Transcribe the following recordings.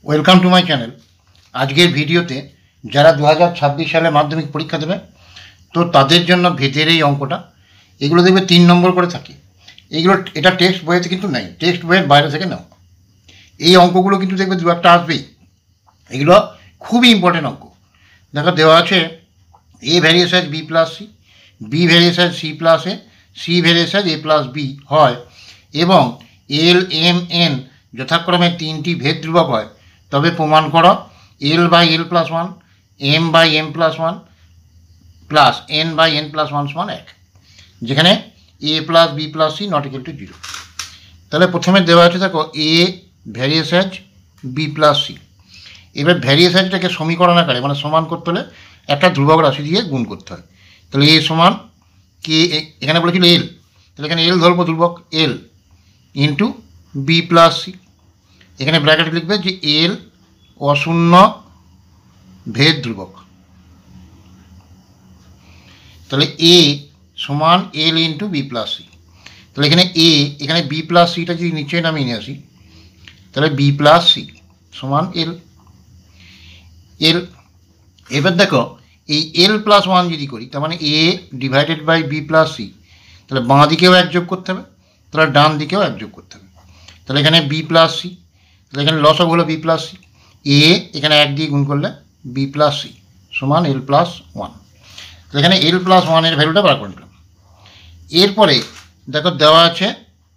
Welcome to my channel. আজকের ভিডিওতে যারা 2026 সালে মাধ্যমিক পরীক্ষা দেবে তো তাদের জন্য ভেদের এই অঙ্কটা, এগুলো দেখবে 3 নম্বর করে থাকে। এটা টেক্সট বইয়েতে কিন্তু নেই, টেক্সট বইয়ের বাইরে থেকে নাও। এই অঙ্কগুলো কিন্তু দেখবে দু একটা আসবেই, এগুলো খুবই ইম্পর্টেন্ট অঙ্ক। দেখো দেওয়া আছে A varies as B plus C, B varies as C plus A, C varies as A plus B হয় এবং এল এম এন যথাক্রমে 3টি ভেদ ধ্রুবক হয়, তবে প্রমাণ করো L by L plus one, M by M plus one plus N by N plus one সমান 1, যেখানে A plus B plus C not equal to 0। তাহলে প্রথমে দেওয়া আছে দেখো A varies as B plus C. এবার ভ্যারিয়েস অ্যাজটাকে সমীকরণ আকারে মানে সমান করতে হলে একটা ধ্রুবক রাশি দিয়ে গুণ করতে হয়। তাহলে এ সমান কে, এখানে বলেছিল এল, তাহলে এখানে এল ধরবো ধ্রুবক L into B plus C. এখানে ব্র্যাকেট লিখবে যে এল অশূন্য ভেদ ধ্রুবক, তাহলে এ সমান L into B plus C. তাহলে এখানে বি প্লাস সিটা যদি নিচে নামিয়ে নিয়ে আসি, তাহলে বি প্লাস সি সমান এল। এবার দেখো এই এল প্লাস ওয়ান যদি করি, তার মানে A divided by B plus C, তাহলে বাঁ দিকেও এক যোগ করতে হবে, তাহলে ডান দিকেও এক যোগ করতে হবে। তাহলে এখানে বি প্লাস সি, তাহলে এখানে লসক হলো বি প্লাস সি, এ এখানে 1 দিয়ে গুণ করলে বি প্লাস সি সমান এল প্লাস ওয়ান। তাহলে এখানে এল প্লাস ওয়ানের ভ্যালুটা বার করে নিলাম। এরপরে দেখো দেওয়া আছে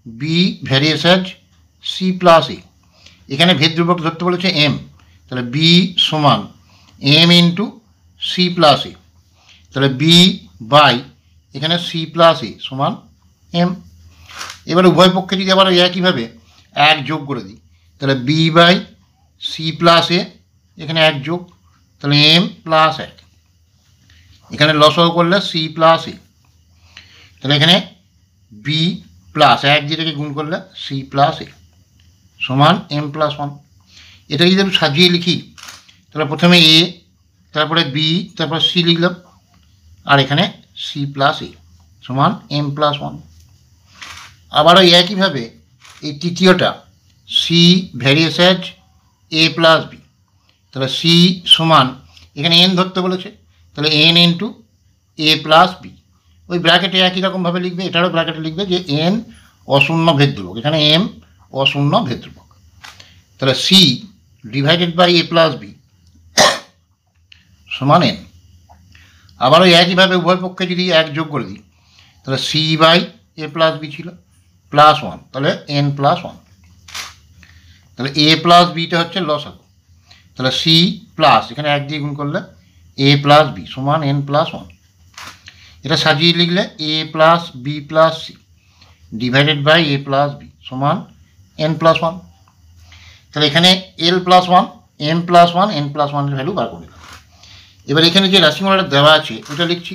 B varies as C plus A, এখানে ভেদ ধ্রুবক ধরতে বলেছে এম, তাহলে বি সমান এম ইন্টু সি প্লাস এ, তাহলে বি বাই এখানে সি প্লাস এ সমান এম। এবার উভয় পক্ষে যদি আবার একইভাবে 1 যোগ করে দিই, তাহলে B by C plus A এখানে 1 যোগ, তাহলে এম প্লাস 1, এখানে লসও করলে সি প্লাস এ, তাহলে এখানে বি প্লাস 1 যেটাকে গুণ করলে সি প্লাস এ সমান এম প্লাস 1। এটা যদি আমি সাজিয়ে লিখি, তাহলে প্রথমে এ, তারপরে বি, তারপর সি লিখলাম, আর এখানে সি প্লাস এ সমান এম প্লাস 1। আবারও একইভাবে এই তৃতীয়টা C varies as A plus B, তাহলে সি সমান এখানে এন ধরতে বলেছে, তাহলে N into A plus B, ওই ব্র্যাকেটে একই রকমভাবে লিখবে, এটারও ব্র্যাকেটে লিখবে যে এন অশূন্য ভেদ ধ্রুবক, এখানে এম অশূন্য ভেদ ধ্রুবক, তাহলে C divided by A plus B সমান এন। আবারও একইভাবে উভয় পক্ষে যদি 1 যোগ করে দিই, তাহলে C by A plus B ছিল প্লাস 1, তাহলে এন প্লাস 1, তাহলে এ প্লাস বিটা হচ্ছে লসাগু, তাহলে সি প্লাস এখানে 1 দিয়ে গুণ করলে এ প্লাস বি সমান এন প্লাস 1। এটা সাজিয়ে লিখলে A plus B plus C divided by A plus B সমান এন প্লাস 1। তাহলে এখানে L plus 1, M plus 1, N plus 1-এর ভ্যালু বার করে দিলাম। এবার এখানে যে রাশিমালাটা দেওয়া আছে ওটা লিখছি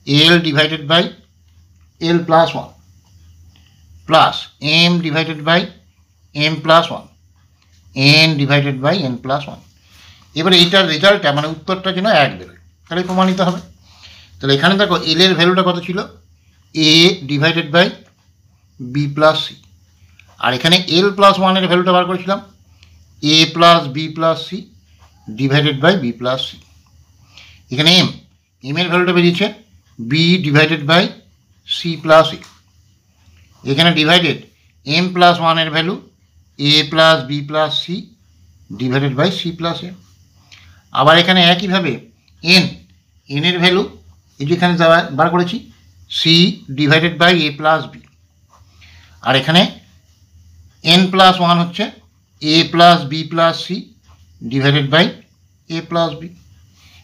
L divided by L plus 1 plus M divided by M plus 1, N divided by N plus 1। এবার এইটার রেজাল্টটা মানে উত্তরটা যেন 1 বেরোয়, তাহলে প্রমাণিত হবে। তাহলে এখানে দেখো এল এর ভ্যালুটা কত ছিল, A divided by B plus C, আর এখানে এল প্লাস 1-এর ভ্যালুটা বার করেছিলাম A plus B plus C divided by B plus C. এখানে এর ভ্যালুটা বেরিয়েছে B divided by C plus A, এখানে ডিভাইডেড এম প্লাস 1-এর value A plus B plus C divided by C plus A. আবার এখানে একইভাবে এর ভ্যালু এই যে এখানে বার করেছি C divided by A plus B, আর এখানে এন প্লাস 1 হচ্ছে A plus B plus C divided by A plus B.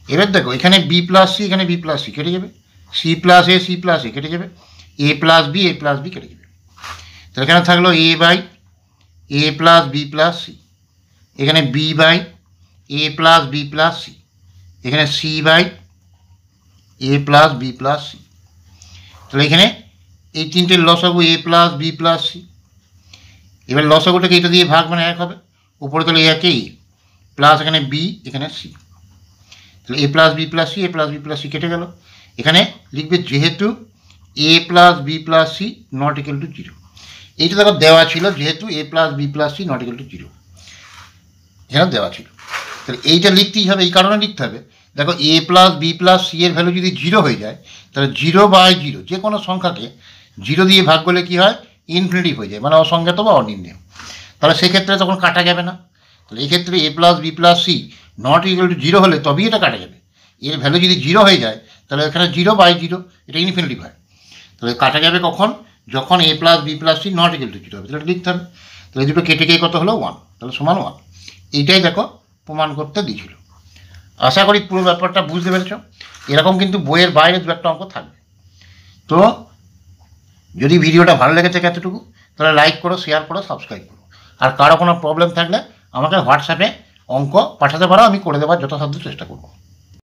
এবার দেখো এখানে বি প্লাস সি, এখানে বি প্লাস সি কেটে যাবে, সি প্লাস এ কেটে যাবে, এ প্লাস বি কেটে যাবে, তাহলে এখানে থাকলো A by A plus B plus C, এখানে B by A plus B plus C, এখানে C by A plus B plus C. তাহলে এখানে এই তিনটের লসাগু A plus B plus C. এবার লসাগুটাকে এটা দিয়ে ভাগ মানে 1 হবে, উপরে তাহলে একই প্লাস এখানে বি এখানে সি, তাহলে A plus B plus C, A plus B plus C কেটে গেল। এখানে লিখবে যেহেতু A plus B plus C not equal to 0, এইটা দেখো দেওয়া ছিল যেহেতু A plus B plus C not equal to 0। এখানে দেওয়া ছিল। তাহলে এইটা লিখতেই হবে, এই কারণে লিখতে হবে, দেখো এ প্লাস বি প্লাস সি এর ভ্যালু যদি 0 হয়ে যায়, তাহলে 0/0 যে কোনো সংখ্যাকে 0 দিয়ে ভাগ করলে কী হয়, ইনফিনিটিভ হয়ে যায়, মানে অসংজ্ঞাত বা অনির্ণেয়। তাহলে সেক্ষেত্রে তখন কাটা যাবে না। তাহলে এই ক্ষেত্রে A plus B plus C not equal to 0 হলে তবেই এটা কাটা যাবে। এর ভ্যালু যদি 0 হয়ে যায়, তাহলে এখানে 0/0, এটা ইনফিনিটিভ হয়। তাহলে কাটা যাবে কখন, যখন A plus B plus C not equal to 0 হবে, তাহলে এটা লিখতে হবে। তাহলে দুটো কেটে গিয়ে কত হলো, 1, তাহলে সমান 1। এইটাই দেখো প্রমাণ করতে দিয়েছিল। আশা করি পুরো ব্যাপারটা বুঝতে পেরেছ। এরকম কিন্তু বইয়ের বাইরে 2-1 অঙ্ক থাকবে। তো যদি ভিডিওটা ভালো লেগে থাকে এতটুকু, তাহলে লাইক করো, শেয়ার করো, সাবস্ক্রাইব করো। আর কারো কোনো প্রবলেম থাকলে আমাকে হোয়াটসঅ্যাপে অঙ্ক পাঠাতে পারো, আমি করে দেওয়ার যথাসাধ্য চেষ্টা করবো।